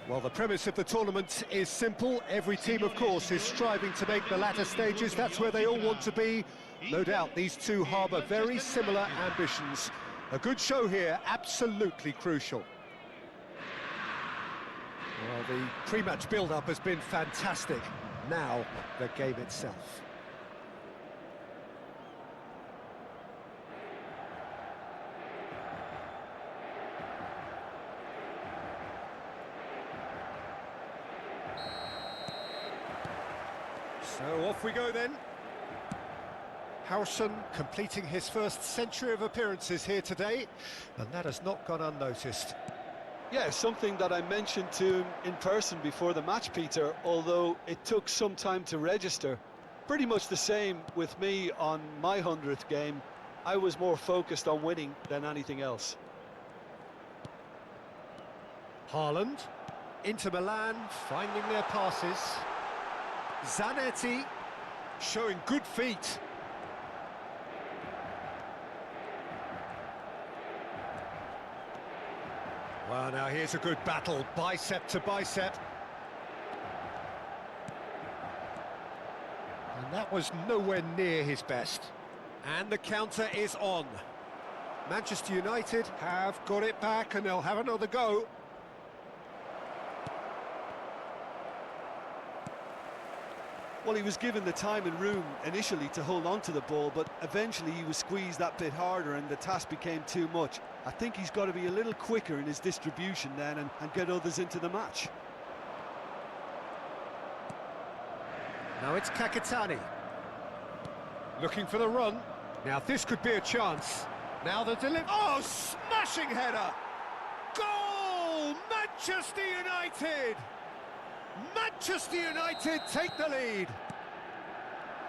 Well, the premise of the tournament is simple. Every team, of course, is striving to make the latter stages. That's where they all want to be. No doubt these two harbour very similar ambitions. A good show here, absolutely crucial. Well, the pre-match build-up has been fantastic. Now, the game itself. So off we go then. Howson completing his first century of appearances here today, and that has not gone unnoticed. Yeah, something that I mentioned to him in person before the match, Peter, although it took some time to register. Pretty much the same with me on my 100th game. I was more focused on winning than anything else. Haaland, Inter Milan finding their passes. Zanetti showing good feet. Well, now here's a good battle, bicep to bicep. And that was nowhere near his best. And the counter is on. Manchester United have got it back and they'll have another go. Well, he was given the time and room initially to hold on to the ball, but eventually he was squeezed that bit harder and the task became too much. I think he's got to be a little quicker in his distribution then and get others into the match. Now it's Kakitani. Looking for the run. Now this could be a chance. Now the delivery. Oh, smashing header! Goal! Manchester United! Manchester United take the lead.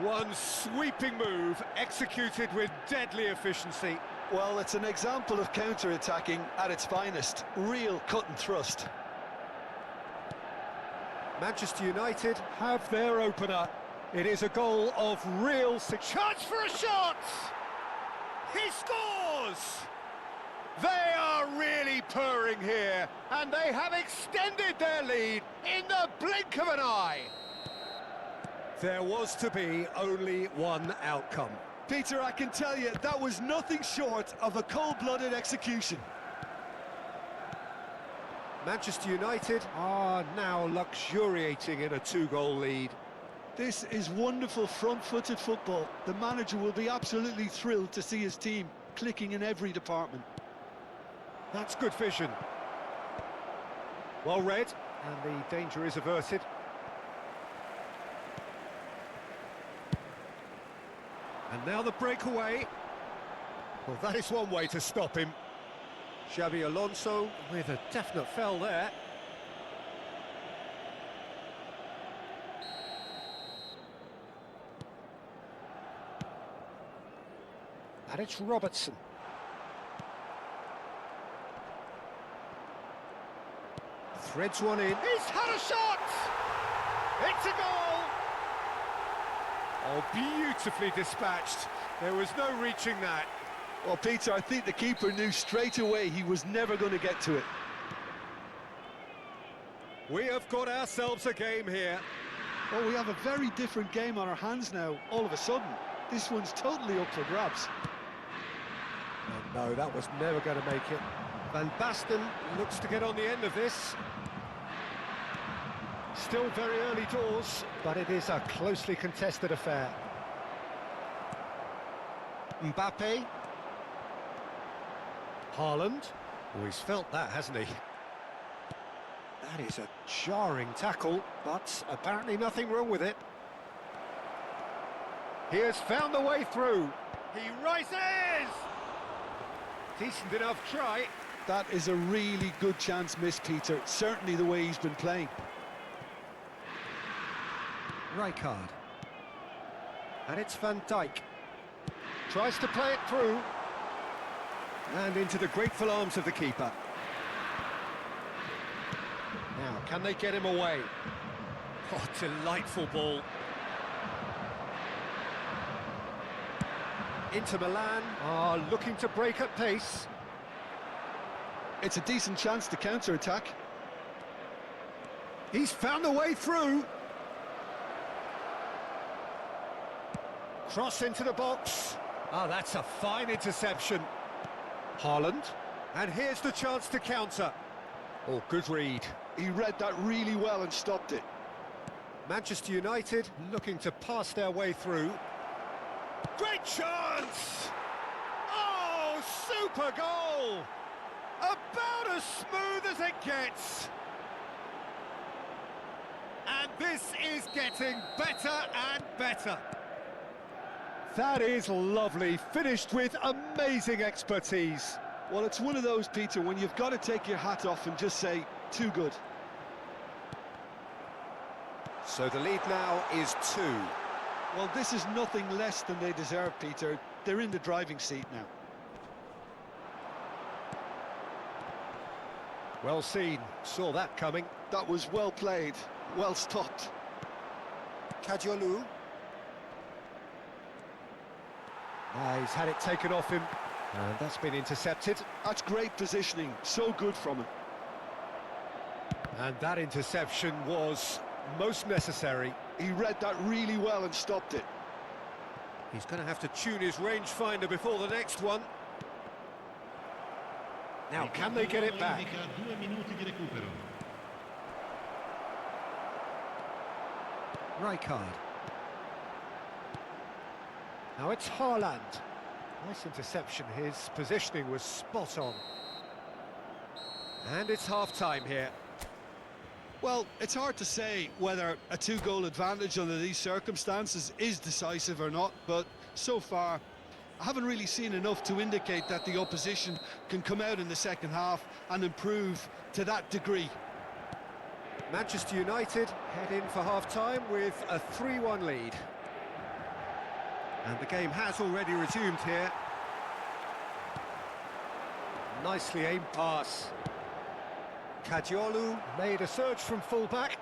One sweeping move executed with deadly efficiency. Well, it's an example of counter-attacking at its finest. Real cut and thrust. Manchester United have their opener. It is a goal of real chance for a shot! He scores! They are really purring here, and they have extended their lead in the blink of an eye. There was to be only one outcome. Peter, I can tell you, that was nothing short of a cold-blooded execution. Manchester United are now luxuriating in a two-goal lead. This is wonderful front-footed football. The manager will be absolutely thrilled to see his team clicking in every department. That's good vision. Well read, and the danger is averted. And now the breakaway. Well, that is one way to stop him. Xabi Alonso with a definite foul there. And it's Robertson. Threads one in. He's had a shot! It's a goal! Oh, beautifully dispatched. There was no reaching that. Well, Peter, I think the keeper knew straight away he was never going to get to it. We have got ourselves a game here. Well, we have a very different game on our hands now, all of a sudden. This one's totally up for grabs. Oh, no, that was never going to make it. Van Basten looks to get on the end of this. Still very early doors, but it is a closely contested affair. Mbappe. Haaland. Oh, he's felt that, hasn't he? That is a jarring tackle, but apparently nothing wrong with it. He has found the way through. He rises! Decent enough try. That is a really good chance missed, Peter. Certainly the way he's been playing. Rijkaard. And it's Van Dijk. Tries to play it through. And into the grateful arms of the keeper. Now, can they get him away? Oh, delightful ball. Inter Milan are looking to break at pace. It's a decent chance to counter-attack. He's found a way through. Cross into the box. Oh, that's a fine interception. Haaland. And here's the chance to counter. Oh, good read. He read that really well and stopped it. Manchester United looking to pass their way through. Great chance! Oh, super goal! About as smooth as it gets. And this is getting better and better. That is lovely, finished with amazing expertise. Well, it's one of those, Peter, when you've got to take your hat off and just say, too good. So the lead now is 2. Well, this is nothing less than they deserve, Peter. They're in the driving seat now. Well seen, saw that coming. That was well played, well stopped. Kadiolu. He's had it taken off him, and that's been intercepted. That's great positioning, so good from him. And that interception was most necessary. He read that really well and stopped it. He's going to have to tune his rangefinder before the next one. Now, can they get it back? Rijkaard. Now it's Haaland. Nice interception, his positioning was spot on. And it's half-time here. Well, it's hard to say whether a 2-goal advantage under these circumstances is decisive or not, but so far I haven't really seen enough to indicate that the opposition can come out in the second half and improve to that degree. Manchester United head in for half-time with a 3-1 lead. And the game has already resumed here. Nicely aimed pass. Kadiolu made a surge from full-back,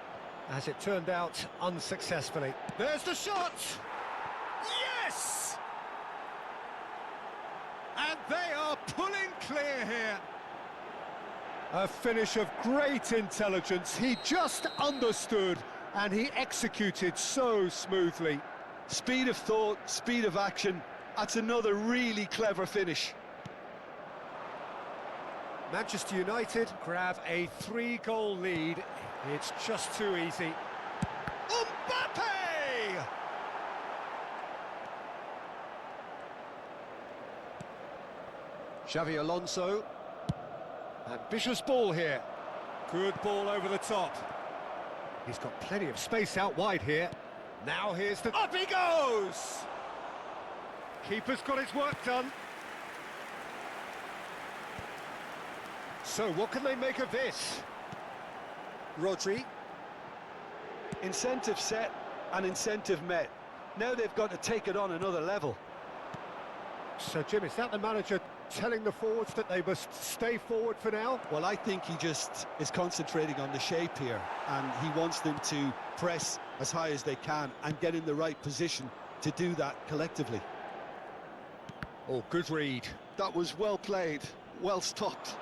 as it turned out unsuccessfully. There's the shot! Yes! And they are pulling clear here. A finish of great intelligence. He just understood, and he executed so smoothly. Speed of thought, speed of action. That's another really clever finish. Manchester United grab a 3-goal lead. It's just too easy. Mbappe! Xavi Alonso. Ambitious ball here. Good ball over the top. He's got plenty of space out wide here. Now here's the... Up he goes! Keeper's got his work done. So what can they make of this? Rodri. Incentive set and incentive met. Now they've got to take it on another level. So Jim, is that the manager telling the forwards that they must stay forward for now? Well, I think he just is concentrating on the shape here, and he wants them to press as high as they can and get in the right position to do that collectively. Oh, good read. That was well played, well stopped.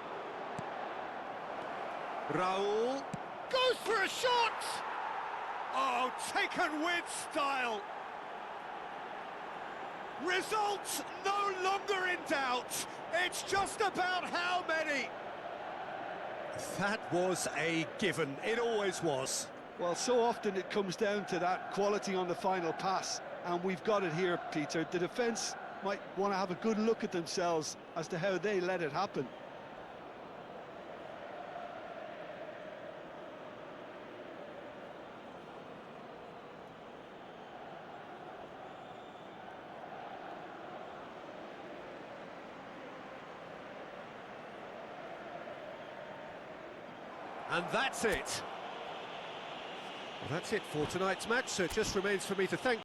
Raul goes for a shot! Oh, taken with style! Results no longer in doubt. It's just about how many. That was a given. It always was. Well, so often it comes down to that quality on the final pass, and we've got it here, Peter. The defence might want to have a good look at themselves as to how they let it happen. And that's it. Well, that's it for tonight's match, so it just remains for me to thank